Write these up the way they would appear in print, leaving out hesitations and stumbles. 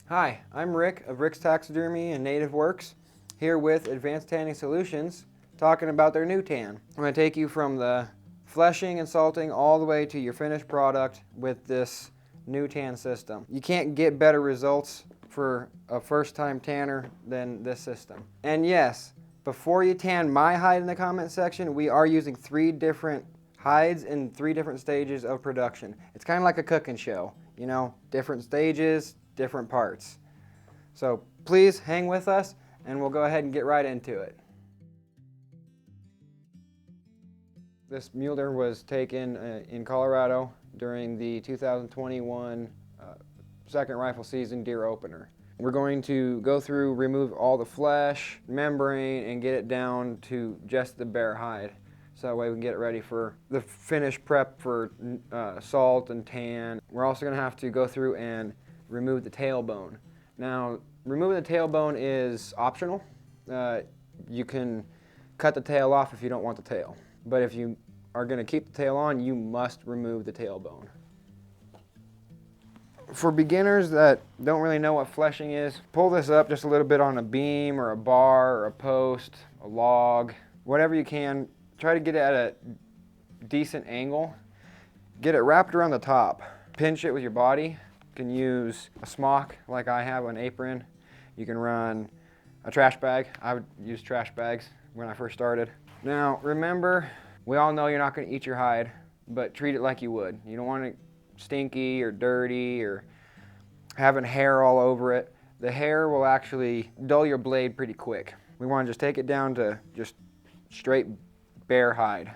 Hi, I'm Rick of Rick's Taxidermy and Native Works, here with Advanced Tanning Solutions, talking about their NuTan. I'm going to take you from the fleshing and salting all the way to your finished product with this NuTan system. You can't get better results for a first-time tanner than this system. And yes, before you tan my hide in the comment section, we are using 3 different hides in 3 different stages of production. It's kind of like a cooking show, you know, different stages, different parts. So please hang with us and we'll go ahead and get right into it. This Mule was taken in Colorado during the 2021 second rifle season deer opener. We're going to go through, remove all the flesh, membrane, and get it down to just the bare hide. So that way we can get it ready for the finished prep for salt and tan. We're also going to have to go through and remove the tailbone. Now, removing the tailbone is optional. You can cut the tail off if you don't want the tail. But if you are going to keep the tail on, you must remove the tailbone. For beginners that don't really know what fleshing is, pull this up just a little bit on a beam or a bar or a post, a log, whatever you can. Try to get it at a decent angle. Get it wrapped around the top. Pinch it with your body. You can use a smock like I have, an apron. You can run a trash bag. I would use trash bags when I first started. Now remember, we all know you're not going to eat your hide, but treat it like you would. You don't want it stinky or dirty or having hair all over it. The hair will actually dull your blade pretty quick. We want to just take it down to just straight bare hide.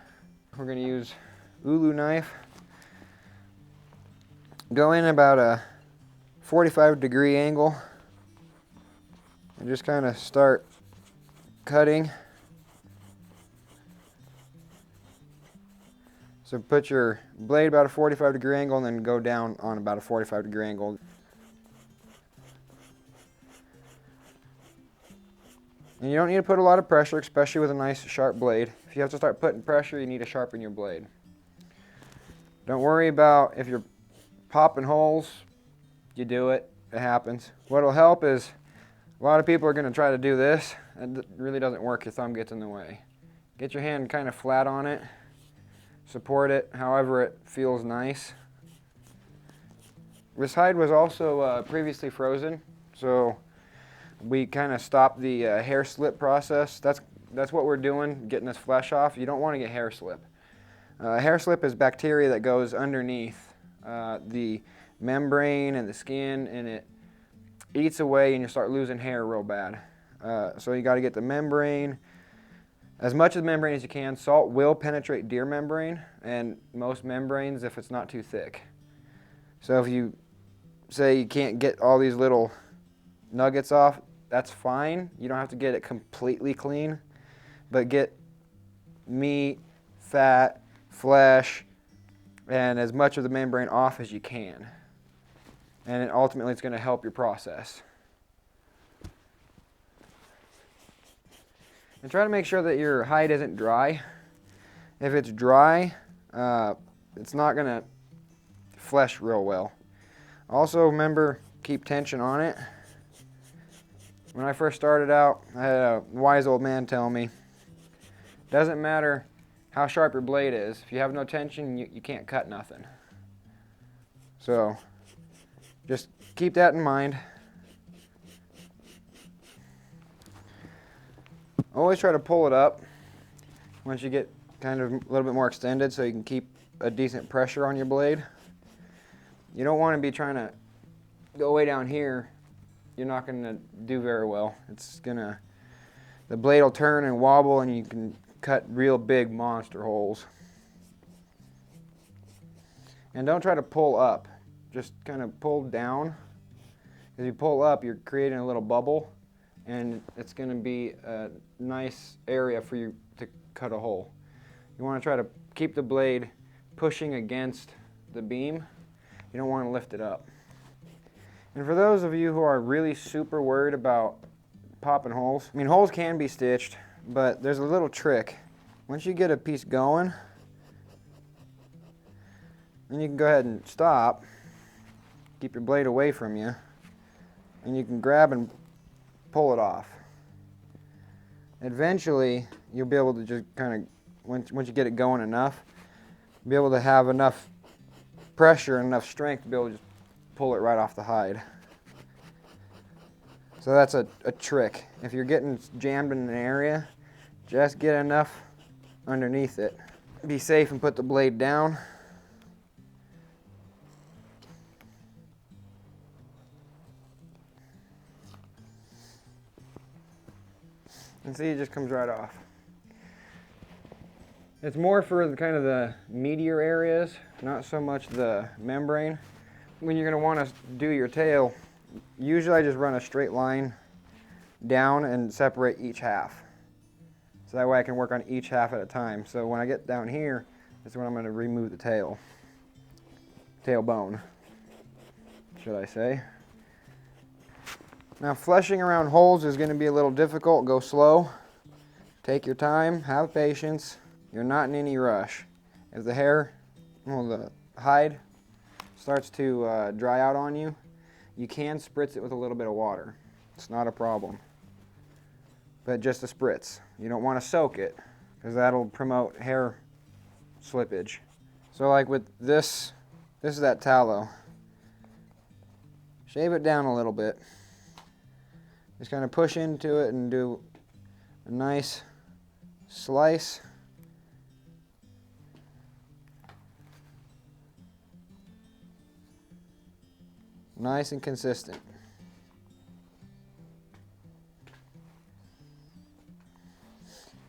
We're going to use ulu knife. Go in about a 45-degree angle and just kind of start cutting. So put your blade about a 45-degree angle and then go down on about a 45-degree angle. And you don't need to put a lot of pressure, especially with a nice sharp blade. If you have to start putting pressure, you need to sharpen your blade. Don't worry about if you're popping holes. You do it, it happens. What'll help is a lot of people are going to try to do this. It really doesn't work, your thumb gets in the way. Get your hand kind of flat on it. Support it however it feels nice. This hide was also previously frozen, so we kind of stopped the hair slip process. That's what we're doing, getting this flesh off. You don't want to get hair slip. Hair slip is bacteria that goes underneath the membrane and the skin, and it eats away and you start losing hair real bad. So you got to get the membrane, as much of the membrane as you can. Salt will penetrate deer membrane and most membranes if it's not too thick. So if you say you can't get all these little nuggets off, that's fine. You don't have to get it completely clean, but get meat, fat, flesh, and as much of the membrane off as you can. And ultimately it's going to help your process. And try to make sure that your hide isn't dry. If it's dry, it's not going to flesh real well. Also remember, keep tension on it. When I first started out, I had a wise old man tell me, doesn't matter how sharp your blade is, if you have no tension, you can't cut nothing. So just keep that in mind. Always try to pull it up once you get kind of a little bit more extended so you can keep a decent pressure on your blade. You don't want to be trying to go way down here. You're not going to do very well. The blade will turn and wobble and you can cut real big monster holes. And don't try to pull up. Just kind of pull down. As you pull up, you're creating a little bubble, and it's going to be a nice area for you to cut a hole. You want to try to keep the blade pushing against the beam. You don't want to lift it up. And for those of you who are really super worried about popping holes, I mean, holes can be stitched, but there's a little trick. Once you get a piece going, then you can go ahead and stop, keep your blade away from you, and you can grab and pull it off. Eventually, you'll be able to just kind of, once you get it going enough, be able to have enough pressure and enough strength to be able to just pull it right off the hide. So that's a trick. If you're getting jammed in an area, just get enough underneath it. Be safe and put the blade down. And see, it just comes right off. It's more for the kind of the meatier areas, not so much the membrane. When you're going to want to do your tail, usually I just run a straight line down and separate each half. So that way I can work on each half at a time. So when I get down here, that's when I'm going to remove the tailbone, should I say. Now fleshing around holes is going to be a little difficult. Go slow. Take your time. Have patience. You're not in any rush. If the hair, well, the hide starts to dry out on you, you can spritz it with a little bit of water. It's not a problem. But just a spritz. You don't want to soak it because that'll promote hair slippage. So like with this is that tallow. Shave it down a little bit. Just kind of push into it and do a nice slice. Nice and consistent.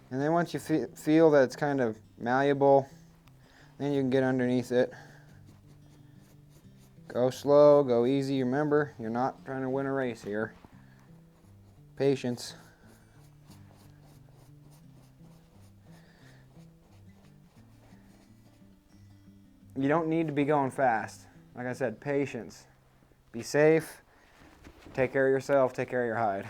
And then once you feel that it's kind of malleable, then you can get underneath it. Go slow, go easy. Remember, you're not trying to win a race here. Patience. You don't need to be going fast. Like I said, patience. Be safe. Take care of yourself. Take care of your hide.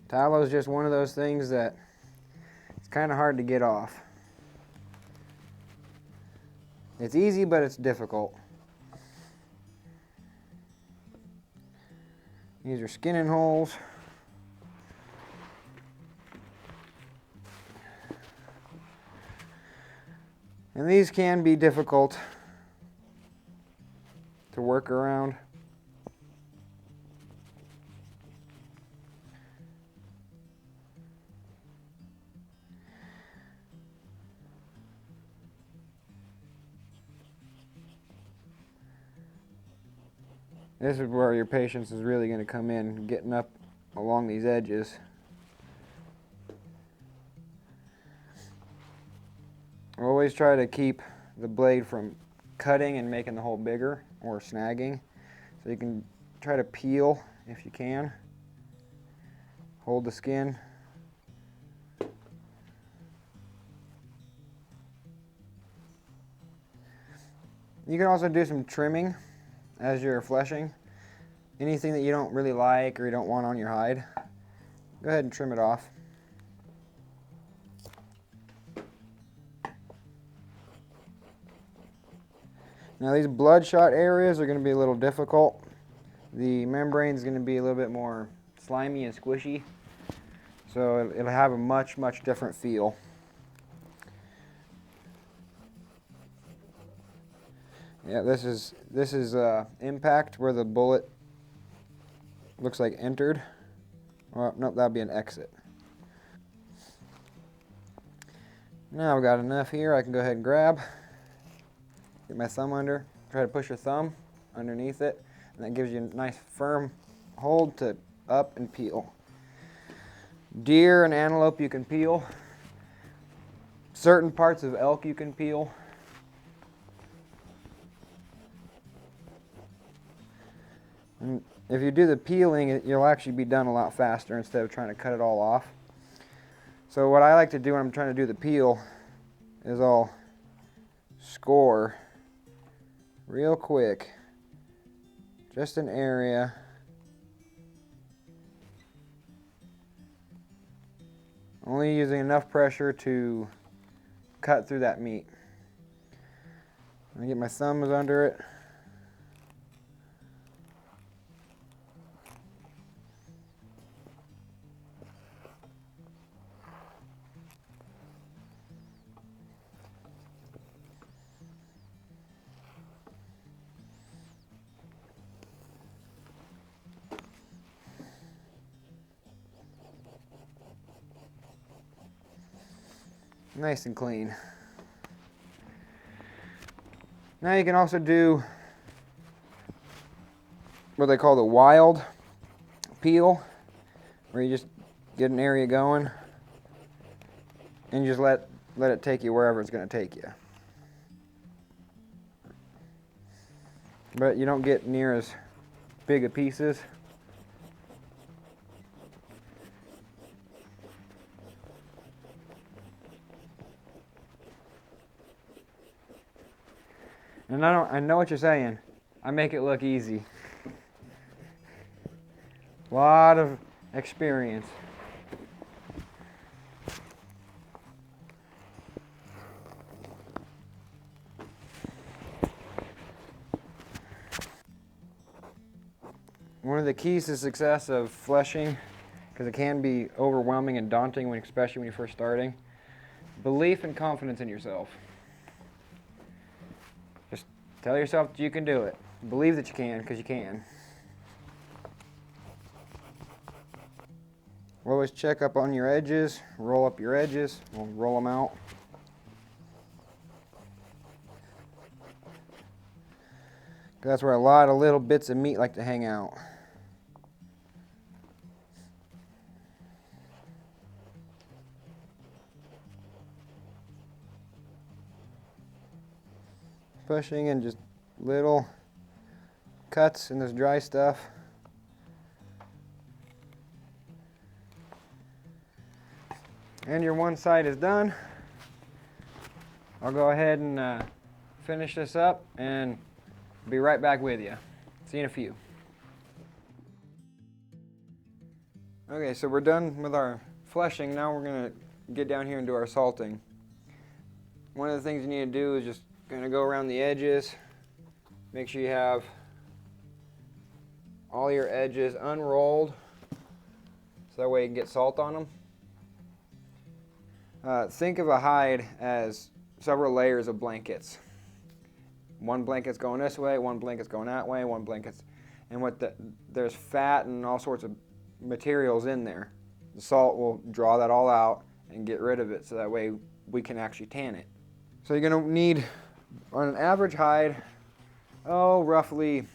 Tallow is just one of those things that it's kind of hard to get off. It's easy, but it's difficult. These are skinning holes. And these can be difficult to work around. This is where your patience is really going to come in, getting up along these edges. Always try to keep the blade from cutting and making the hole bigger or snagging. So you can try to peel if you can. Hold the skin. You can also do some trimming as you're fleshing. Anything that you don't really like or you don't want on your hide, go ahead and trim it off. Now these bloodshot areas are going to be a little difficult. The membrane is going to be a little bit more slimy and squishy, so it'll have a much different feel. Yeah, this is impact where the bullet looks like entered. Well, nope, that'd be an exit. Now I've got enough here. I can go ahead and grab. Get my thumb under. Try to push your thumb underneath it, and that gives you a nice firm hold to up and peel. Deer and antelope you can peel. Certain parts of elk you can peel. And if you do the peeling, you'll actually be done a lot faster instead of trying to cut it all off. So what I like to do when I'm trying to do the peel is I'll score real quick, just an area. Only using enough pressure to cut through that meat. I get my thumbs under it. Nice and clean. Now you can also do what they call the wild peel, where you just get an area going and you just let it take you wherever it's going to take you. But you don't get near as big of pieces. And I know what you're saying. I make it look easy. A lot of experience. One of the keys to success of fleshing, because it can be overwhelming and daunting, especially when you're first starting, belief and confidence in yourself. Just tell yourself that you can do it. Believe that you can, because you can. Always check up on your edges, roll up your edges, we'll roll them out. That's where a lot of little bits of meat like to hang out. Pushing in just little cuts in this dry stuff. And your one side is done. I'll go ahead and finish this up and be right back with you. See you in a few. Okay, so we're done with our fleshing. Now we're going to get down here and do our salting. One of the things you need to do is just going to go around the edges. Make sure you have all your edges unrolled so that way you can get salt on them. Think of a hide as several layers of blankets. One blanket's going this way, one blanket's going that way, one blanket's... And there's fat and all sorts of materials in there. The salt will draw that all out and get rid of it so that way we can actually tan it. So you're going to need, on an average hide, roughly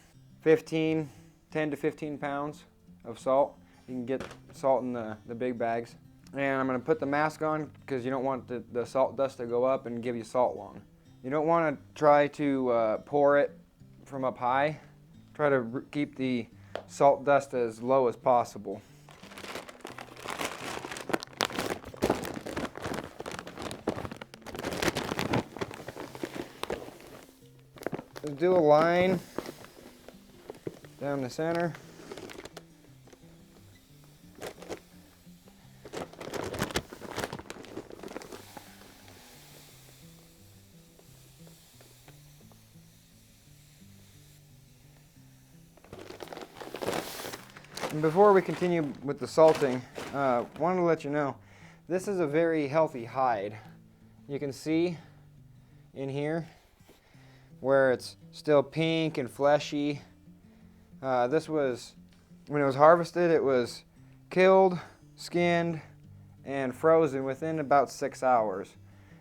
10 to 15 pounds of salt. You can get salt in the big bags. And I'm going to put the mask on because you don't want the salt dust to go up and give you salt lung. You don't want to try to pour it from up high. Try to keep the salt dust as low as possible. Just do a line down the center. And before we continue with the salting, wanted to let you know, this is a very healthy hide. You can see in here where it's still pink and fleshy. This was, when it was harvested, it was killed, skinned, and frozen within about 6 hours.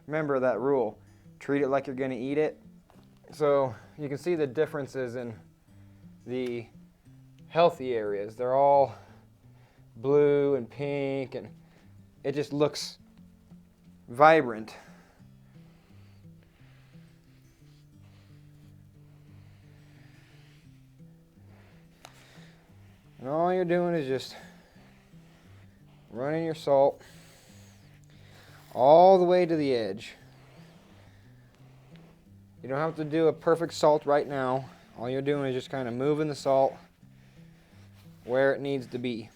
Remember that rule, treat it like you're going to eat it. So you can see the differences in the healthy areas. They're all blue and pink, and it just looks vibrant. And all you're doing is just running your salt all the way to the edge. You don't have to do a perfect salt right now. All you're doing is just kind of moving the salt where it needs to be.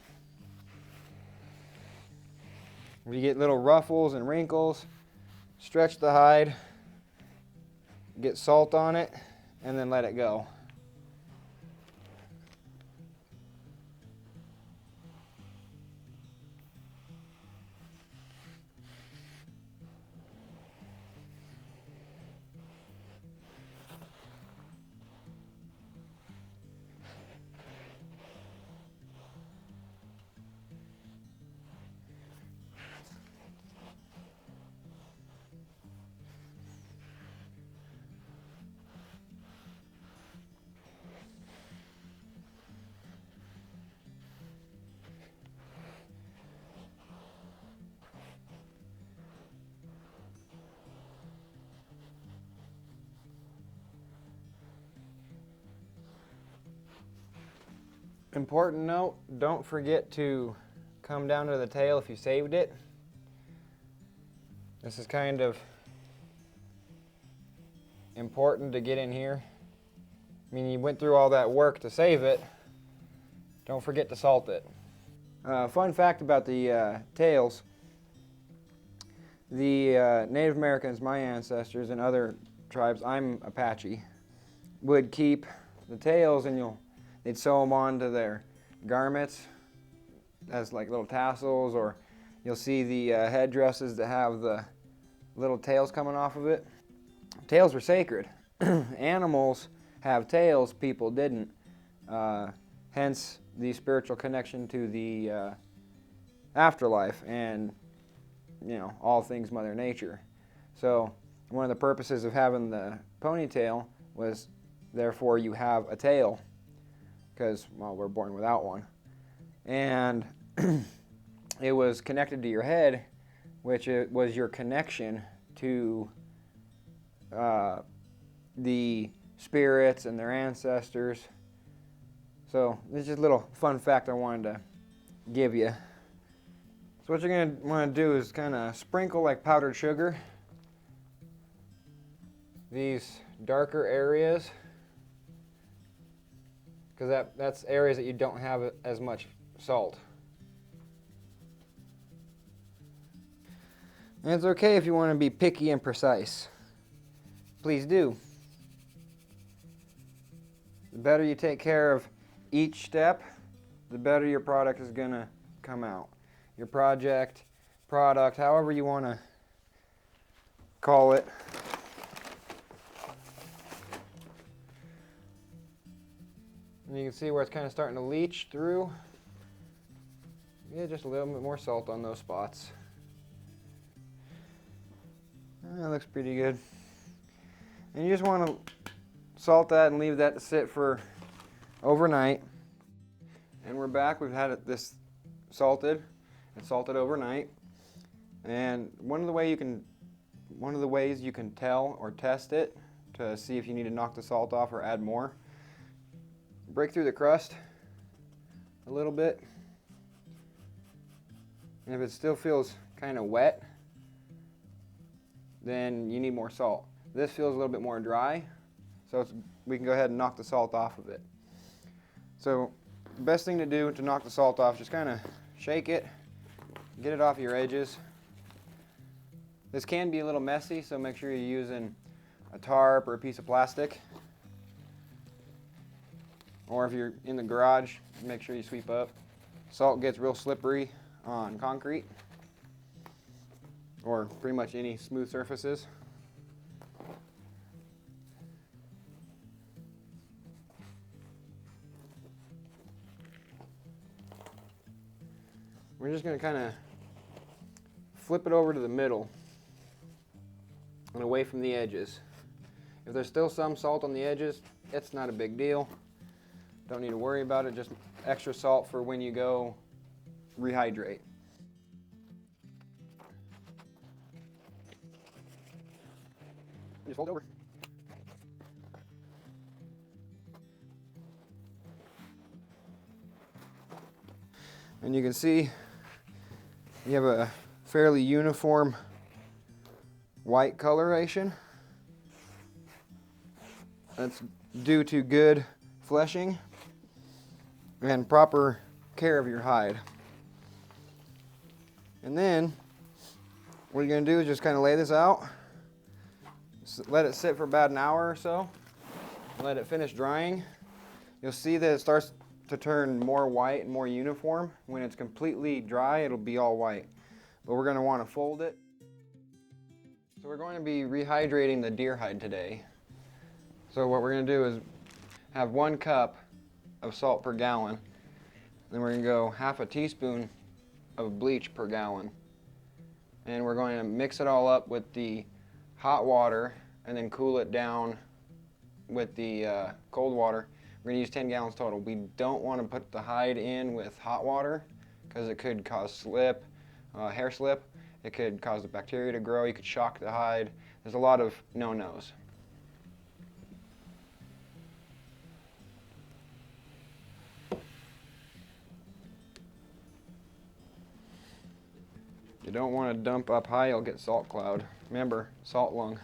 If you get little ruffles and wrinkles, stretch the hide get salt on it, and then let it go. Important note, don't forget to come down to the tail if you saved it. This is kind of important to get in here. I mean, you went through all that work to save it. Don't forget to salt it. Fun fact about the tails. The Native Americans, my ancestors, and other tribes, I'm Apache, would keep the tails and they'd sew them onto their garments as like little tassels, or you'll see the headdresses that have the little tails coming off of it. Tails were sacred. Animals have tails, people didn't. Hence the spiritual connection to the afterlife and, you know, all things Mother Nature. So one of the purposes of having the ponytail was therefore you have a tail, because, well, we're born without one. And it was connected to your head, which it was your connection to the spirits and their ancestors. So this is just a little fun fact I wanted to give you. So what you're going to want to do is kind of sprinkle like powdered sugar these darker areas, because that's areas that you don't have as much salt. And it's okay if you want to be picky and precise. Please do. The better you take care of each step, the better your product is going to come out. Your product, however you want to call it. And you can see where it's kind of starting to leach through. Yeah, just a little bit more salt on those spots. That looks pretty good. And you just want to salt that and leave that to sit for overnight. And we're back. We've had this salted and salted overnight. And one of the ways you can tell or test it to see if you need to knock the salt off or add more, break through the crust a little bit. And if it still feels kind of wet, then you need more salt. This feels a little bit more dry, so we can go ahead and knock the salt off of it. So the best thing to do to knock the salt off, just kind of shake it, get it off your edges. This can be a little messy, so make sure you're using a tarp or a piece of plastic. Or if you're in the garage, make sure you sweep up. Salt gets real slippery on concrete or pretty much any smooth surfaces. We're just going to kind of flip it over to the middle and away from the edges. If there's still some salt on the edges, it's not a big deal. Don't need to worry about it, just extra salt for when you go rehydrate. Just fold it over. And you can see you have a fairly uniform white coloration. That's due to good fleshing and proper care of your hide. And then what you're going to do is just kind of lay this out, let it sit for about an hour or so. Let it finish drying. You'll see that it starts to turn more white and more uniform. When it's completely dry, it'll be all white. But we're going to want to fold it. So we're going to be rehydrating the deer hide today. So what we're going to do is have 1 cup of salt per gallon. Then we're going to go half a teaspoon of bleach per gallon. And we're going to mix it all up with the hot water and then cool it down with the cold water. We're going to use 10 gallons total. We don't want to put the hide in with hot water because it could cause slip, hair slip. It could cause the bacteria to grow. You could shock the hide. There's a lot of no-nos. You don't want to dump up high, you'll get salt cloud. Remember, salt lung.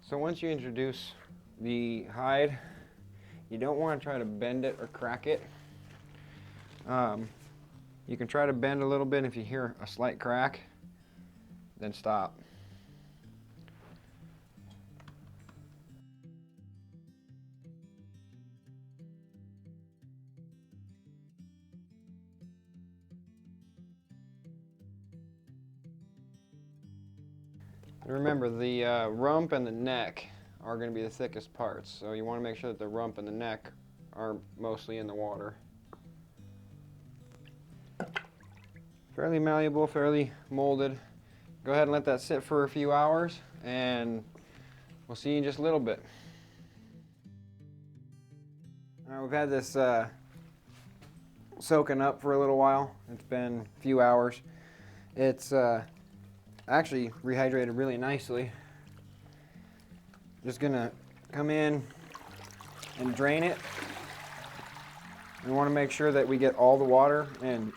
So once you introduce the hide, you don't want to try to bend it or crack it. You can try to bend a little bit. If you hear a slight crack, then stop. Remember, the rump and the neck are going to be the thickest parts, so you want to make sure that the rump and the neck are mostly in the water. Fairly malleable, fairly molded. Go ahead and let that sit for a few hours, and we'll see you in just a little bit. All right, we've had this soaking up for a little while. It's been a few hours. It's actually rehydrated really nicely. Just gonna come in and drain it. We want to make sure that we get all the water and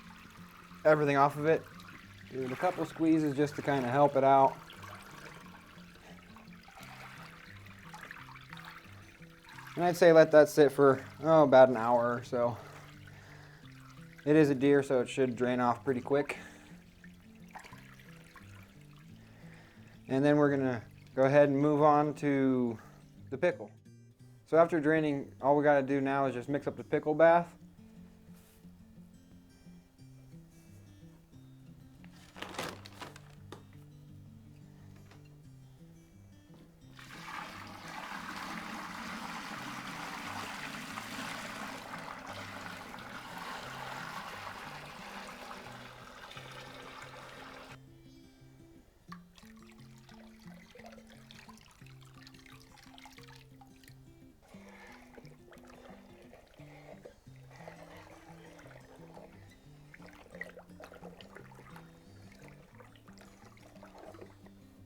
everything off of it. Give it a couple squeezes just to kind of help it out. And I'd say let that sit for about an hour or so. It is a deer, so it should drain off pretty quick. And then we're gonna go ahead and move on to the pickle. So after draining, all we gotta do now is just mix up the pickle bath.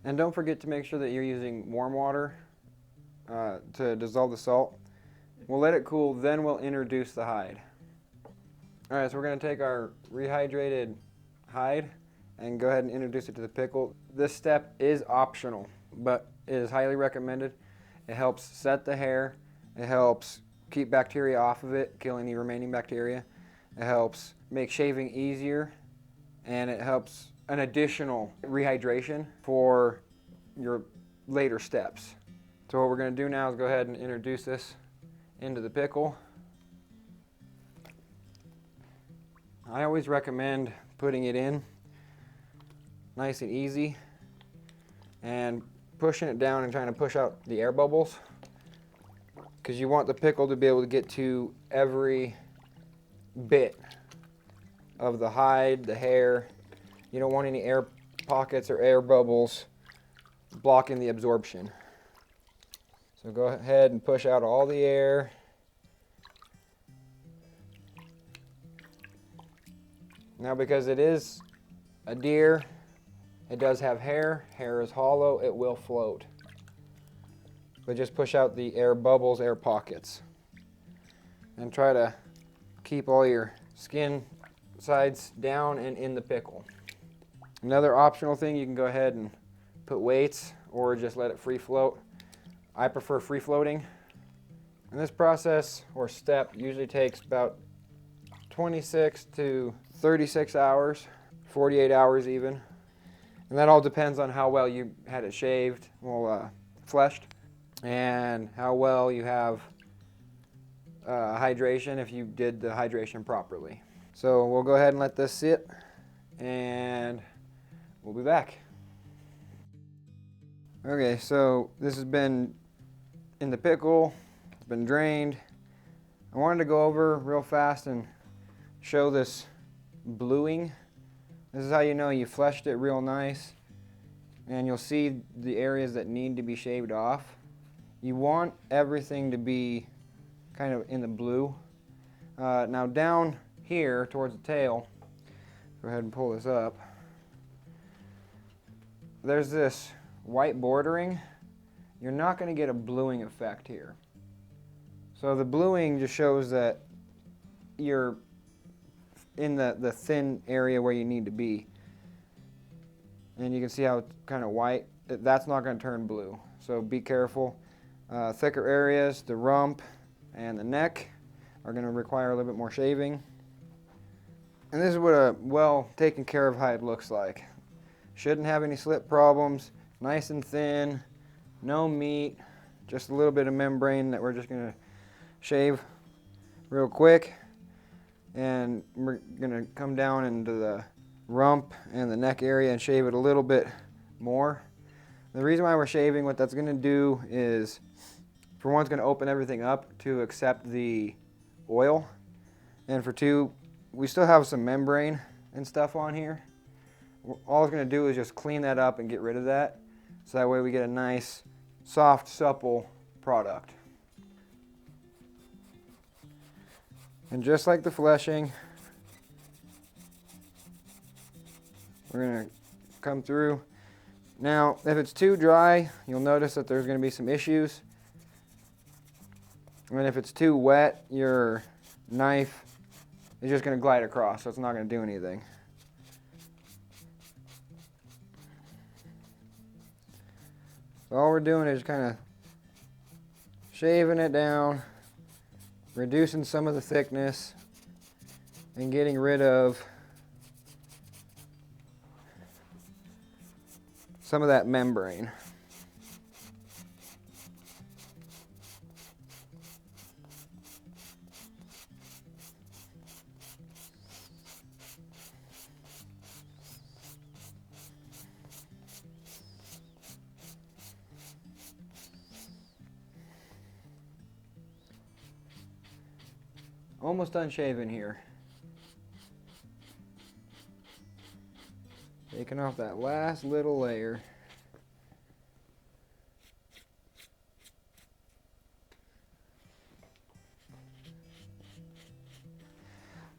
And don't forget to make sure that you're using warm water to dissolve the salt. We'll let it cool, then we'll introduce the hide. All right, so we're gonna take our rehydrated hide and go ahead and introduce it to the pickle. This step is optional, but it is highly recommended. It helps set the hair, it helps keep bacteria off of it, kill any remaining bacteria. It helps make shaving easier, and it helps an additional rehydration for your later steps. So what we're going to do now is go ahead and introduce this into the pickle. I always recommend putting it in nice and easy and pushing it down and trying to push out the air bubbles, because you want the pickle to be able to get to every bit of the hide, the hair. You don't want any air pockets or air bubbles blocking the absorption. So go ahead and push out all the air. Now, because it is a deer, it does have hair. Hair is hollow, it will float. But just push out the air bubbles, air pockets. And try to keep all your skin sides down and in the pickle. Another optional thing, you can go ahead and put weights or just let it free float. I prefer free floating. And this process or step usually takes about 26 to 36 hours, 48 hours even. And that all depends on how well you had it shaved, fleshed, and how well you have hydration if you did the hydration properly. So we'll go ahead and let this sit and we'll be back. Okay, so this has been in the pickle, it's been drained. I wanted to go over real fast and show this bluing. This is how you know you fleshed it real nice, and you'll see the areas that need to be shaved off. You want everything to be kind of in the blue. Now down here towards the tail, go ahead and pull this up. There's this white bordering. You're not going to get a bluing effect here. So the bluing just shows that you're in the thin area where you need to be. And you can see how it's kind of white. That's not going to turn blue. So be careful. Thicker areas, the rump and the neck, are going to require a little bit more shaving. And this is what a well taken care of hide looks like. Shouldn't have any slip problems. Nice and thin, no meat, just a little bit of membrane that we're just going to shave real quick. And we're going to come down into the rump and the neck area and shave it a little bit more. The reason why we're shaving, what that's going to do is, for one, it's going to open everything up to accept the oil. And for two, we still have some membrane and stuff on here. All it's going to do is just clean that up and get rid of that. So that way we get a nice, soft, supple product. And just like the fleshing, we're going to come through. Now, if it's too dry, you'll notice that there's going to be some issues. And if it's too wet, your knife is just going to glide across, so it's not going to do anything. So all we're doing is kind of shaving it down, reducing some of the thickness, and getting rid of some of that membrane. Almost done shaving here. Taking off that last little layer.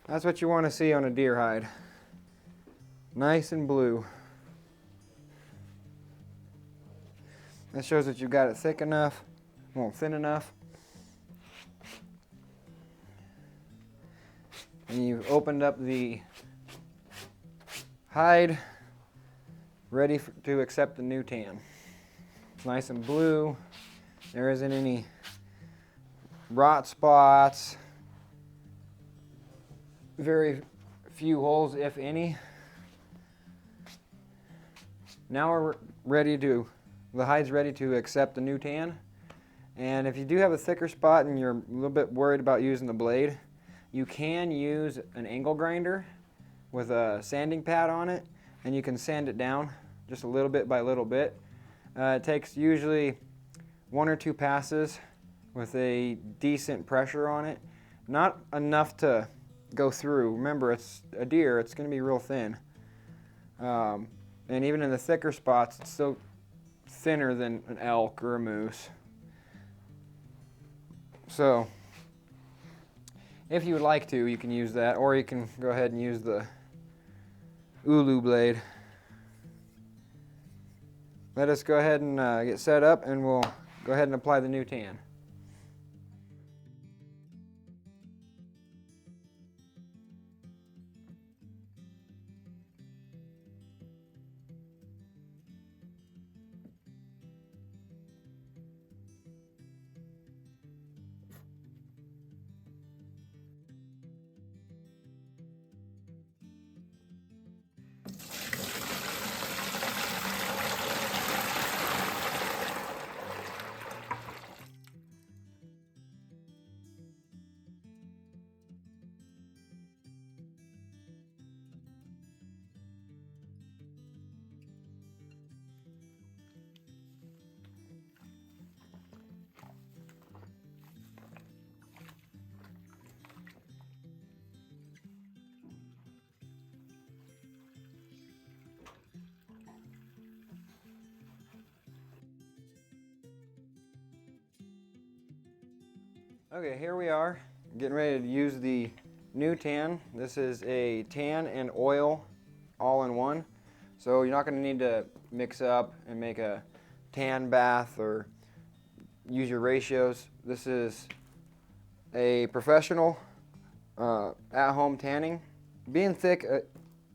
That's what you want to see on a deer hide. Nice and blue. That shows that you've got it thick enough, well, thin enough. And you've opened up the hide, ready to accept the NuTan. It's nice and blue. There isn't any rot spots. Very few holes, if any. Now we're ready to, the hide's ready to accept the NuTan. And if you do have a thicker spot and you're a little bit worried about using the blade, you can use an angle grinder with a sanding pad on it, and you can sand it down just a little bit by little bit. It takes usually 1 or 2 passes with a decent pressure on it, Not enough to go through. Remember, it's a deer, it's going to be real thin. And even in the thicker spots, it's still thinner than an elk or a moose. So, if you would like to, you can use that, or you can go ahead and use the Ulu blade. Let us go ahead and get set up, and we'll go ahead and apply the NuTan. Okay, here we are, getting ready to use the NuTan. This is a tan and oil all in one. So you're not going to need to mix up and make a tan bath or use your ratios. This is a professional at-home tanning. Being thick,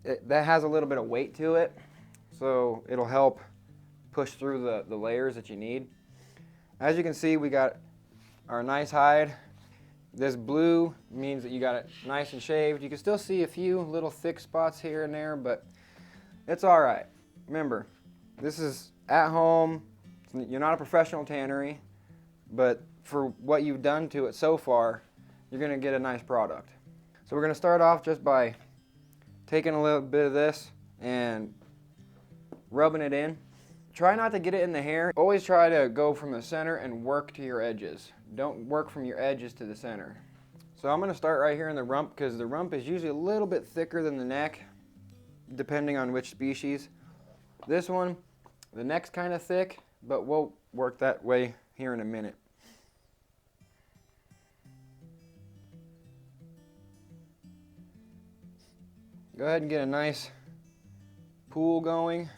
that has a little bit of weight to it, so it'll help push through the layers that you need. As you can see, we got our nice hide. This blue means that you got it nice and shaved. You can still see a few little thick spots here and there, but it's all right. Remember, this is at home. You're not a professional tannery, but for what you've done to it so far, you're gonna get a nice product. So we're gonna start off just by taking a little bit of this and rubbing it in. Try not to get it in the hair. Always try to go from the center and work to your edges. Don't work from your edges to the center. So I'm going to start right here in the rump, because the rump is usually a little bit thicker than the neck, depending on which species. This one, the neck's kind of thick, but we'll work that way here in a minute. Go ahead and get a nice pool going.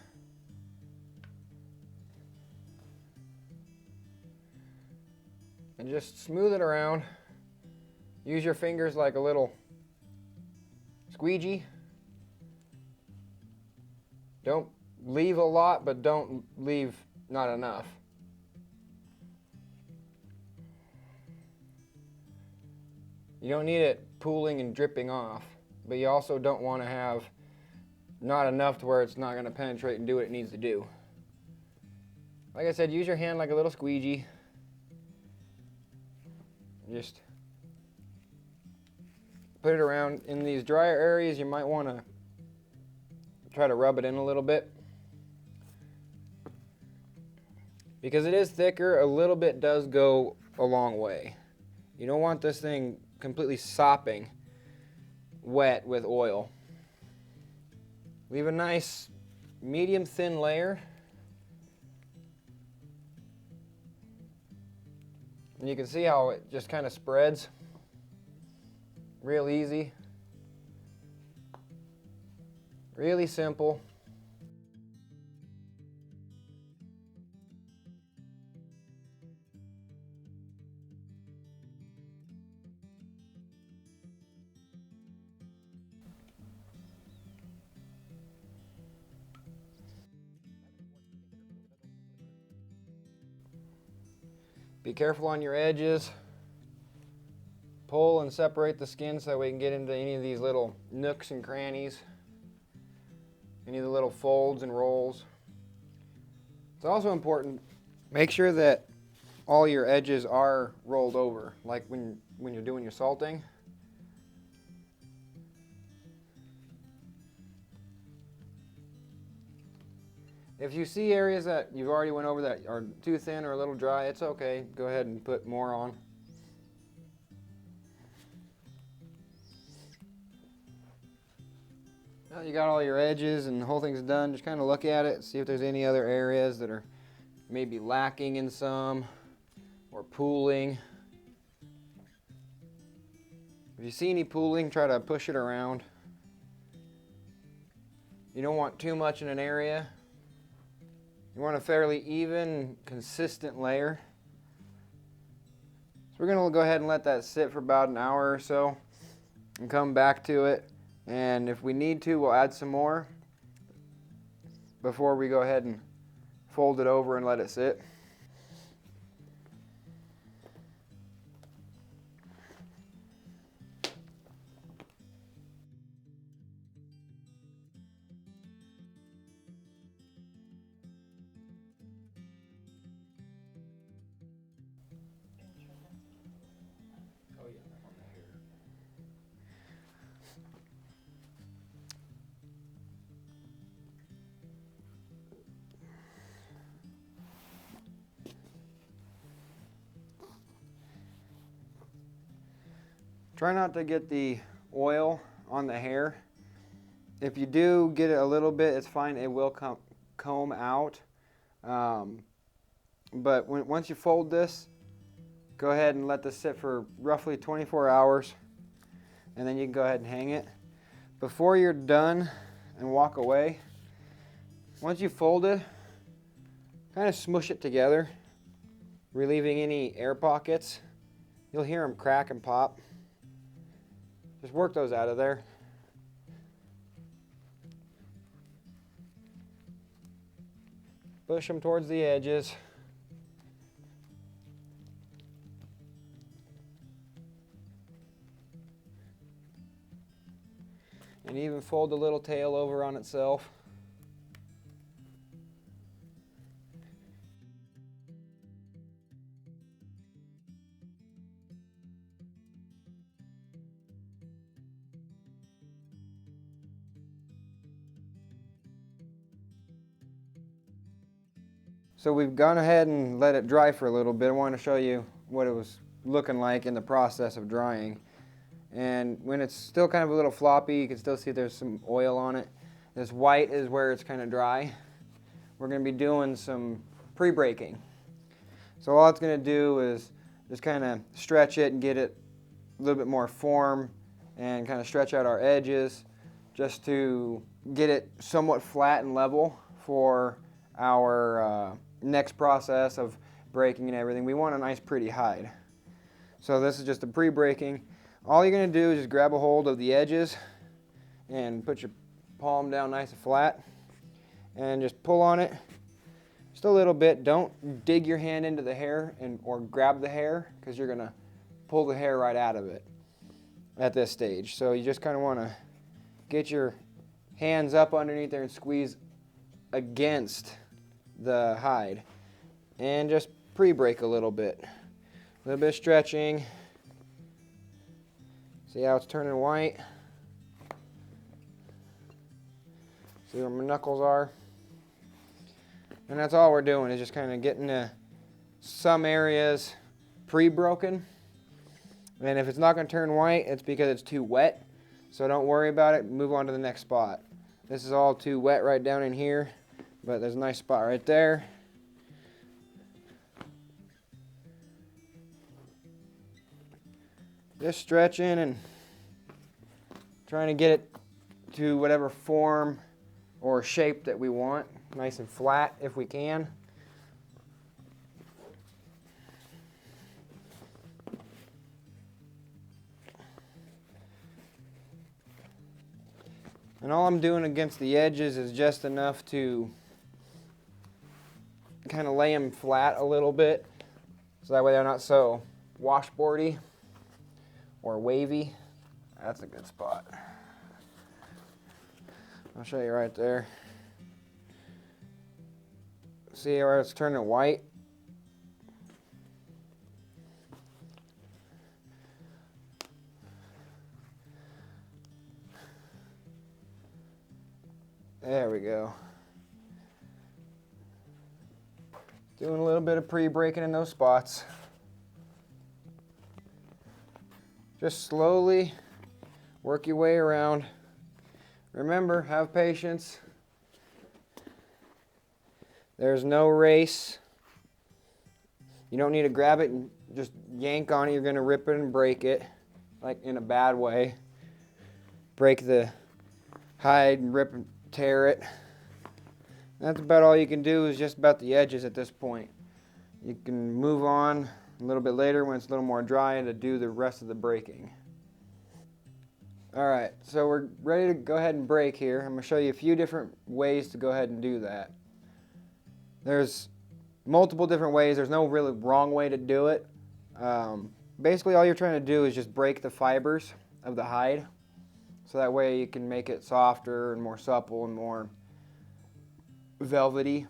And just smooth it around. Use your fingers like a little squeegee. Don't leave a lot, but don't leave not enough. You don't need it pooling and dripping off, but you also don't want to have not enough to where it's not going to penetrate and do what it needs to do. Like I said, use your hand like a little squeegee. Just put it around. In these drier areas, you might want to try to rub it in a little bit. Because it is thicker, a little bit does go a long way. You don't want this thing completely sopping wet with oil. Leave a nice medium thin layer. And you can see how it just kind of spreads real easy, really simple. Be careful on your edges. Pull and separate the skin so that we can get into any of these little nooks and crannies, any of the little folds and rolls. It's also important, make sure that all your edges are rolled over, like when you're doing your salting. If you see areas that you've already went over that are too thin or a little dry, it's okay. Go ahead and put more on. Well, you got all your edges and the whole thing's done. Just kind of look at it, see if there's any other areas that are maybe lacking in some or pooling. If you see any pooling, try to push it around. You don't want too much in an area. You want a fairly even, consistent layer. So we're going to go ahead and let that sit for about an hour or so and come back to it. And if we need to, we'll add some more before we go ahead and fold it over and let it sit. Try not to get the oil on the hair. If you do get it a little bit, it's fine. It will comb out. But once you fold this, go ahead and let this sit for roughly 24 hours. And then you can go ahead and hang it. Before you're done and walk away, once you fold it, kind of smush it together, relieving any air pockets. You'll hear them crack and pop. Just work those out of there. Push them towards the edges. And even fold the little tail over on itself. So we've gone ahead and let it dry for a little bit. I want to show you what it was looking like in the process of drying. And when it's still kind of a little floppy, you can still see there's some oil on it. This white is where it's kind of dry. We're going to be doing some pre-breaking. So all it's going to do is just kind of stretch it and get it a little bit more form and kind of stretch out our edges just to get it somewhat flat and level for our next process of breaking and everything. We want a nice pretty hide. So this is just a pre-breaking. All you're going to do is just grab a hold of the edges and put your palm down nice and flat and just pull on it just a little bit. Don't dig your hand into the hair or grab the hair, because you're going to pull the hair right out of it at this stage. So you just kind of want to get your hands up underneath there and squeeze against the hide and just pre-break a little bit. A little bit of stretching. See how it's turning white? See where my knuckles are? And that's all we're doing, is just kind of getting some areas pre-broken. And if it's not going to turn white, it's because it's too wet. So don't worry about it. Move on to the next spot. This is all too wet right down in here, but there's a nice spot right there. Just stretching and trying to get it to whatever form or shape that we want. Nice and flat if we can. And all I'm doing against the edges is just enough to kind of lay them flat a little bit, so that way they're not so washboardy or wavy. That's a good spot. I'll show you right there. See where it's turning white? There we go. Doing a little bit of pre-breaking in those spots. Just slowly work your way around. Remember, have patience. There's no race. You don't need to grab it and just yank on it. You're going to rip it and break it, like in a bad way. Break the hide and rip and tear it. That's about all you can do, is just about the edges at this point. You can move on a little bit later when it's a little more dry to do the rest of the breaking. Alright, so we're ready to go ahead and break here. I'm going to show you a few different ways to go ahead and do that. There's multiple different ways. There's no really wrong way to do it. Basically all you're trying to do is just break the fibers of the hide, so that way you can make it softer and more supple and more velvety.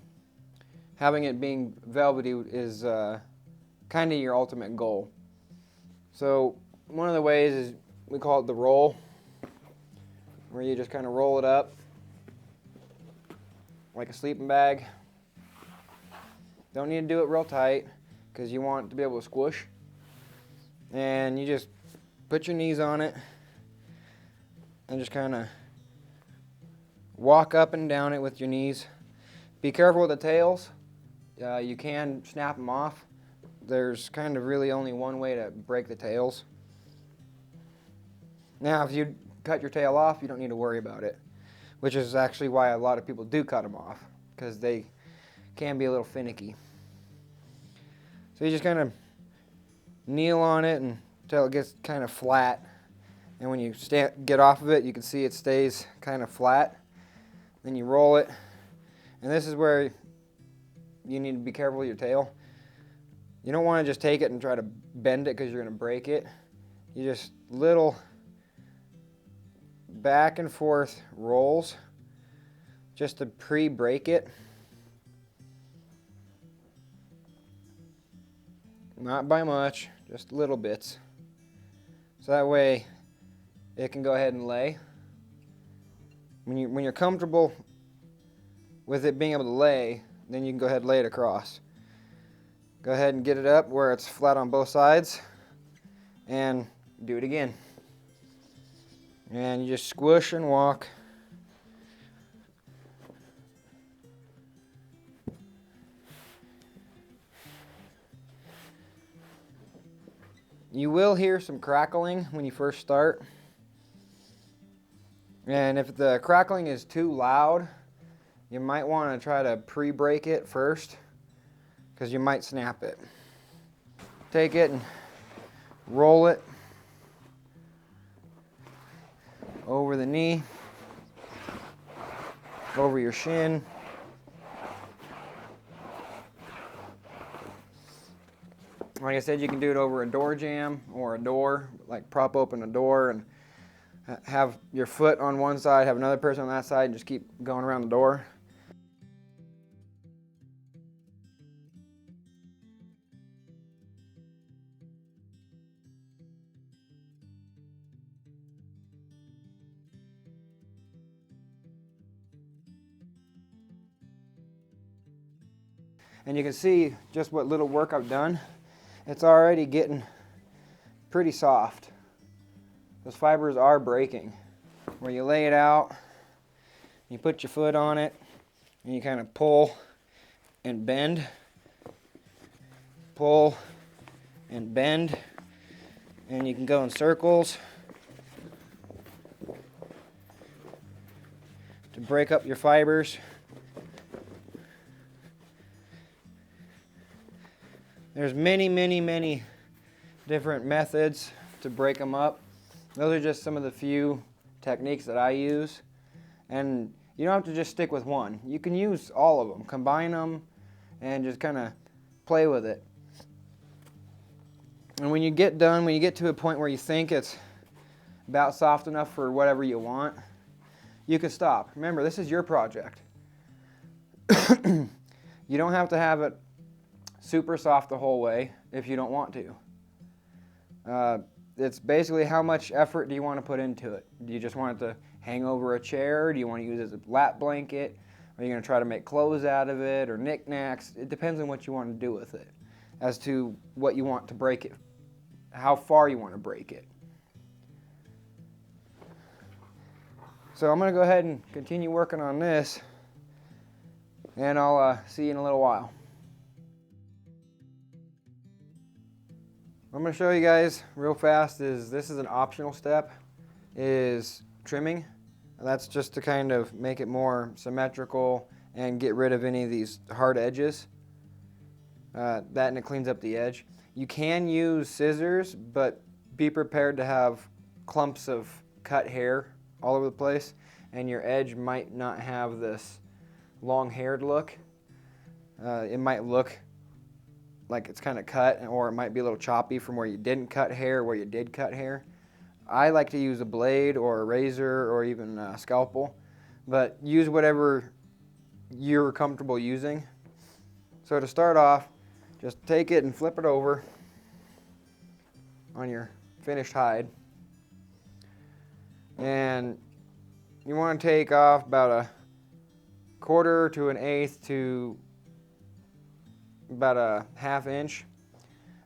Having it being velvety is kind of your ultimate goal. So one of the ways is, we call it the roll, where you just kind of roll it up like a sleeping bag. Don't need to do it real tight because you want it to be able to squish. And you just put your knees on it and just kind of walk up and down it with your knees. Be careful with the tails. You can snap them off. There's kind of really only one way to break the tails. Now, if you cut your tail off, you don't need to worry about it, which is actually why a lot of people do cut them off, because they can be a little finicky. So you just kind of kneel on it until it gets kind of flat. And when you get off of it, you can see it stays kind of flat. Then you roll it. And this is where you need to be careful with your tail. You don't want to just take it and try to bend it because you're going to break it. You just little back and forth rolls just to pre-break it. Not by much, just little bits. So that way it can go ahead and lay. When you're comfortable with it being able to lay, then you can go ahead and lay it across. Go ahead and get it up where it's flat on both sides and do it again. And you just squish and walk. You will hear some crackling when you first start. And if the crackling is too loud, you might want to try to pre-break it first, because you might snap it. Take it and roll it over the knee, over your shin. Like I said, you can do it over a door jamb or a door, like prop open a door and have your foot on one side, have another person on that side, and just keep going around the door. And you can see just what little work I've done. It's already getting pretty soft. Those fibers are breaking. Where you lay it out, you put your foot on it, and you kind of pull and bend. Pull and bend. And you can go in circles to break up your fibers. There's many different methods to break them up. Those are just some of the few techniques that I use. And you don't have to just stick with one. You can use all of them, combine them, and just kind of play with it. And when you get done, when you get to a point where you think it's about soft enough for whatever you want, you can stop. Remember, this is your project. You don't have to have it super soft the whole way if you don't want to. It's basically how much effort do you want to put into it. Do you just want it to hang over a chair? Do you want to use it as a lap blanket? Are you going to try to make clothes out of it or knickknacks? It depends on what you want to do with it as to what you want to break it, how far you want to break it. So I'm going to go ahead and continue working on this, and I'll see you in a little while. What I'm going to show you guys real fast is, this is an optional step, is trimming. That's just to kind of make it more symmetrical and get rid of any of these hard edges. That, and it cleans up the edge. You can use scissors, but be prepared to have clumps of cut hair all over the place, and your edge might not have this long-haired look. It might look like it's kind of cut, or it might be a little choppy from where you didn't cut hair or where you did cut hair. I like to use a blade or a razor or even a scalpel, but use whatever you're comfortable using. So to start off, just take it and flip it over on your finished hide, and you want to take off about a 1/4 to an 1/8 to about a 1/2 inch.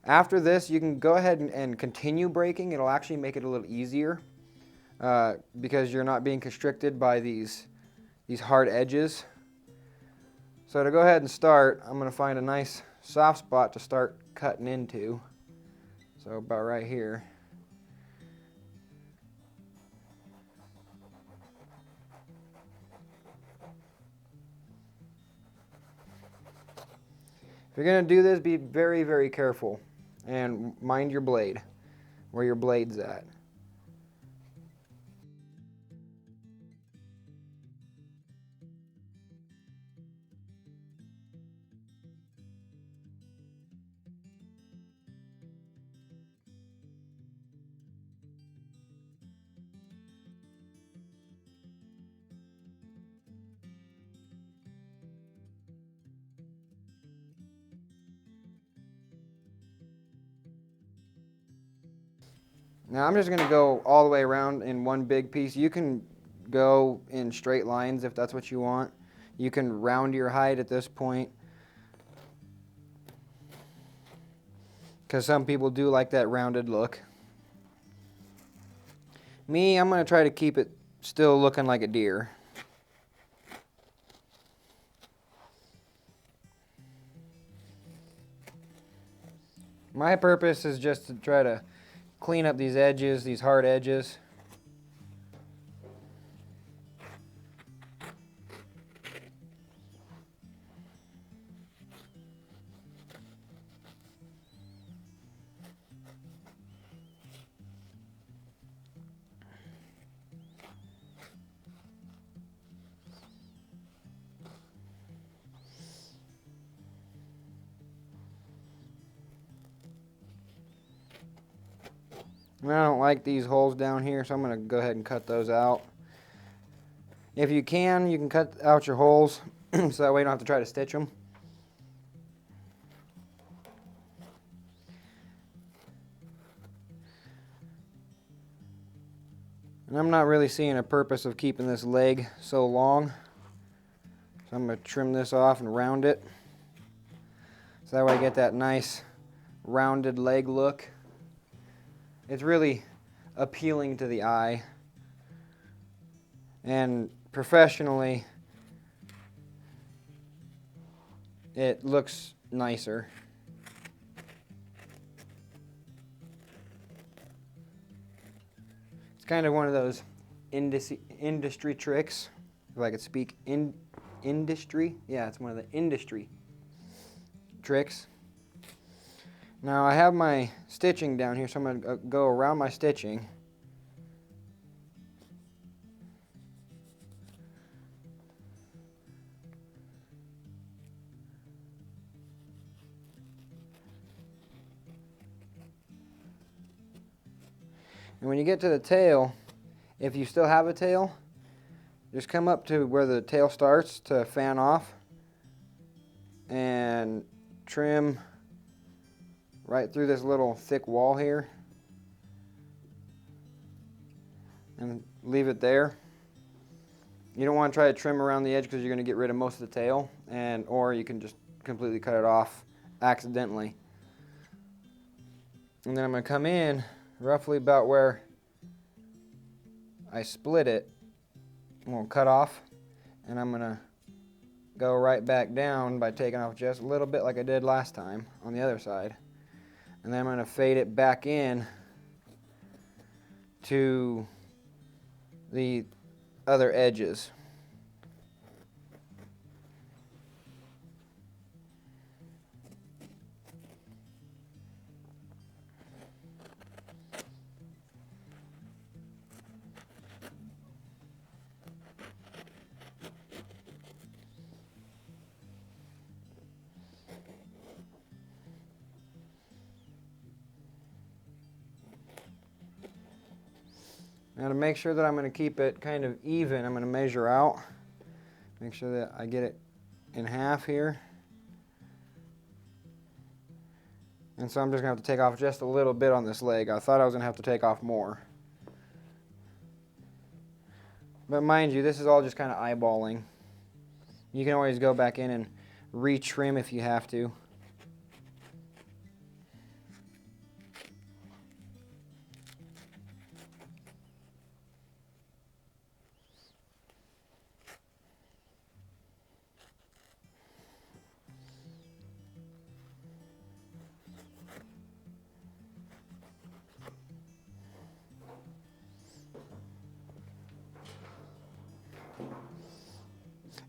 After this, you can go ahead and continue breaking. It'll actually make it a little easier because you're not being constricted by these hard edges. So to go ahead and start, I'm going to find a nice soft spot to start cutting into. So about right here. If you're going to do this, be very, very careful and mind your blade, where your blade's at. Now I'm just going to go all the way around in one big piece. You can go in straight lines if that's what you want. You can round your hide at this point, because some people do like that rounded look. Me, I'm going to try to keep it still looking like a deer. My purpose is just to try to clean up these edges, these hard edges. I don't like these holes down here, so I'm going to go ahead and cut those out. If you can cut out your holes so that way you don't have to try to stitch them. And I'm not really seeing a purpose of keeping this leg so long, so I'm going to trim this off and round it, so that way I get that nice rounded leg look. It's really appealing to the eye, and professionally it looks nicer. It's kind of one of those industry tricks, if I could speak industry. Yeah, it's one of the industry tricks. Now I have my stitching down here, so I'm going to go around my stitching. And when you get to the tail, if you still have a tail, just come up to where the tail starts to fan off and trim right through this little thick wall here and leave it there. You don't want to try to trim around the edge because you're going to get rid of most of the tail, or you can just completely cut it off accidentally. And then I'm going to come in roughly about where I split it we'll cut off, and I'm gonna go right back down by taking off just a little bit like I did last time on the other side. And then I'm gonna fade it back in to the other edges. Now to make sure that I'm going to keep it kind of even, I'm going to measure out. Make sure that I get it in half here. And so I'm just going to have to take off just a little bit on this leg. I thought I was going to have to take off more. But mind you, this is all just kind of eyeballing. You can always go back in and retrim if you have to.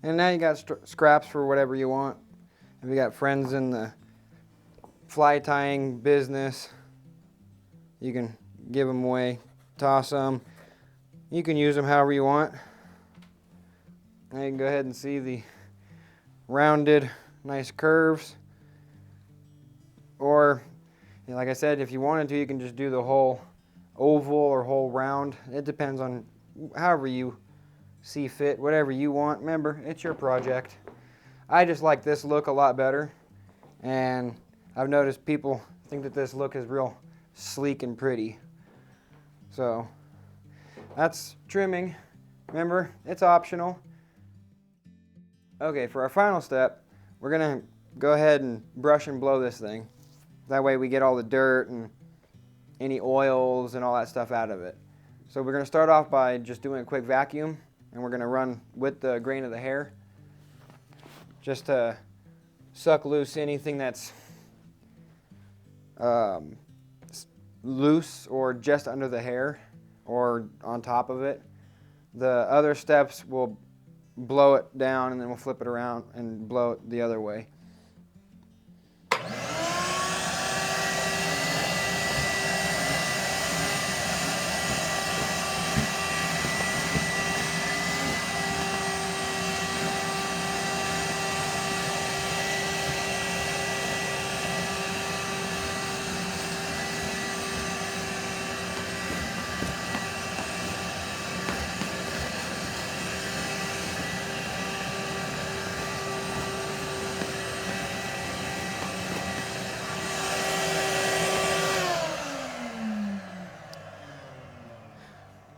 And now you got scraps for whatever you want. If you got friends in the fly tying business, you can give them away, toss them. You can use them however you want. Now you can go ahead and see the rounded, nice curves. Or, like I said, if you wanted to, you can just do the whole oval or whole round. It depends on however you see fit, whatever you want. Remember, it's your project. I just like this look a lot better, and I've noticed people think that this look is real sleek and pretty. So that's trimming. Remember, it's optional. Okay, for our final step, we're gonna go ahead and brush and blow this thing. That way we get all the dirt and any oils and all that stuff out of it. So we're gonna start off by just doing a quick vacuum, and we're going to run with the grain of the hair just to suck loose anything that's loose or just under the hair or on top of it. The other steps will blow it down, and then we'll flip it around and blow it the other way.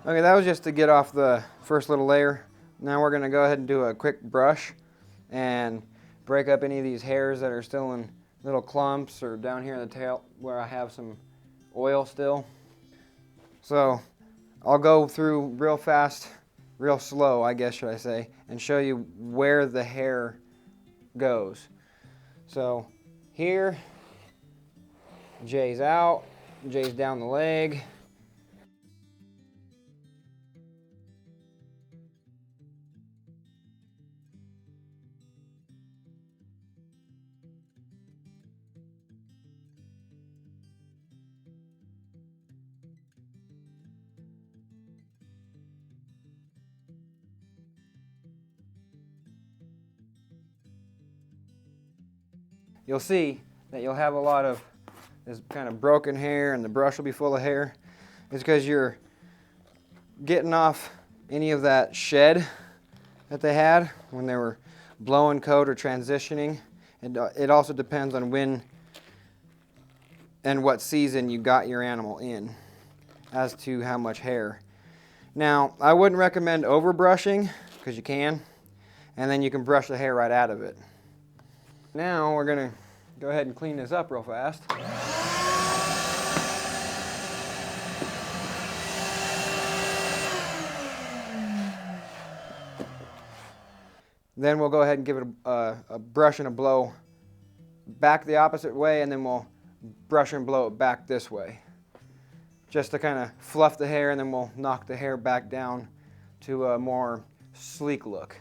Okay, that was just to get off the first little layer. Now we're going to go ahead and do a quick brush and break up any of these hairs that are still in little clumps or down here in the tail where I have some oil still. So I'll go through real fast, real slow, I guess should I say, and show you where the hair goes. So here, Jay's out, Jay's down the leg. You'll see that you'll have a lot of this kind of broken hair, and the brush will be full of hair. It's because you're getting off any of that shed that they had when they were blowing coat or transitioning. It also depends on when and what season you got your animal in as to how much hair. Now, I wouldn't recommend over brushing because you can, and then you can brush the hair right out of it. Now we're going to go ahead and clean this up real fast. Then we'll go ahead and give it a brush and a blow back the opposite way, and then we'll brush and blow it back this way, just to kind of fluff the hair, and then we'll knock the hair back down to a more sleek look.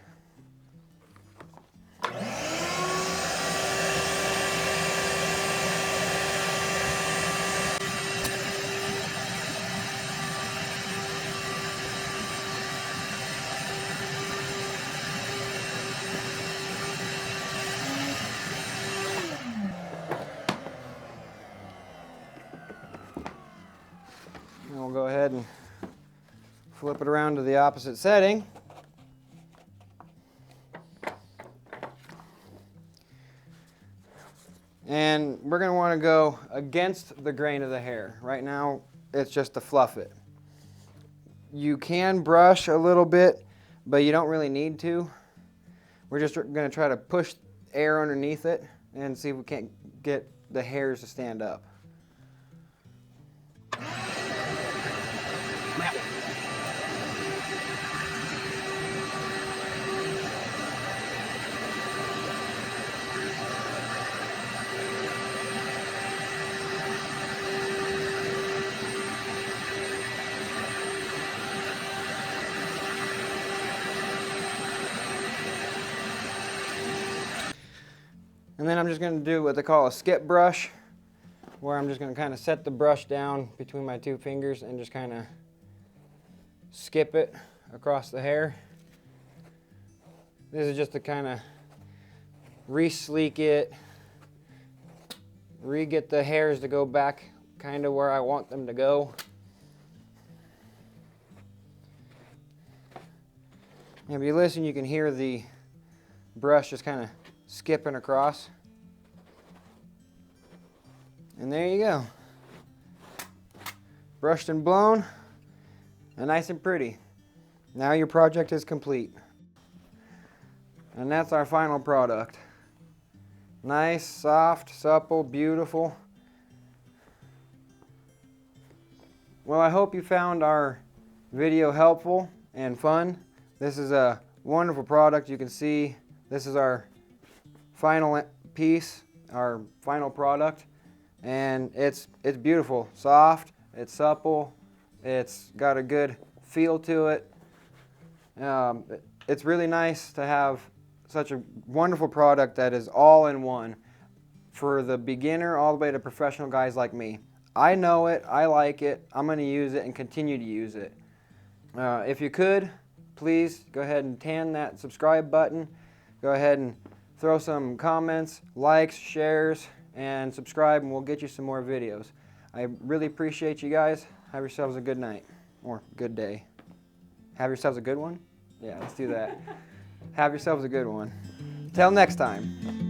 And we'll go ahead and flip it around to the opposite setting. And we're going to want to go against the grain of the hair. Right now, it's just to fluff it. You can brush a little bit, but you don't really need to. We're just going to try to push air underneath it and see if we can't get the hairs to stand up. And then I'm just going to do what they call a skip brush, where I'm just going to kind of set the brush down between my two fingers and just kind of skip it across the hair. This is just to kind of re-sleek it, re-get the hairs to go back kind of where I want them to go. And if you listen, you can hear the brush just kind of skipping across. And there you go. Brushed and blown, and nice and pretty. Now your project is complete. And that's our final product. Nice, soft, supple, beautiful. Well, I hope you found our video helpful and fun. This is a wonderful product. You can see this is our final piece, our final product, and it's beautiful, soft, it's supple, it's got a good feel to it. It's really nice to have such a wonderful product that is all in one for the beginner all the way to professional guys like me. I know it, I like it, I'm going to use it and continue to use it. If you could, please go ahead and tan that subscribe button. Go ahead and throw some comments, likes, shares, and subscribe, and we'll get you some more videos. I really appreciate you guys. Have yourselves a good night, or good day. Have yourselves a good one? Yeah, let's do that. Have yourselves a good one. Till next time.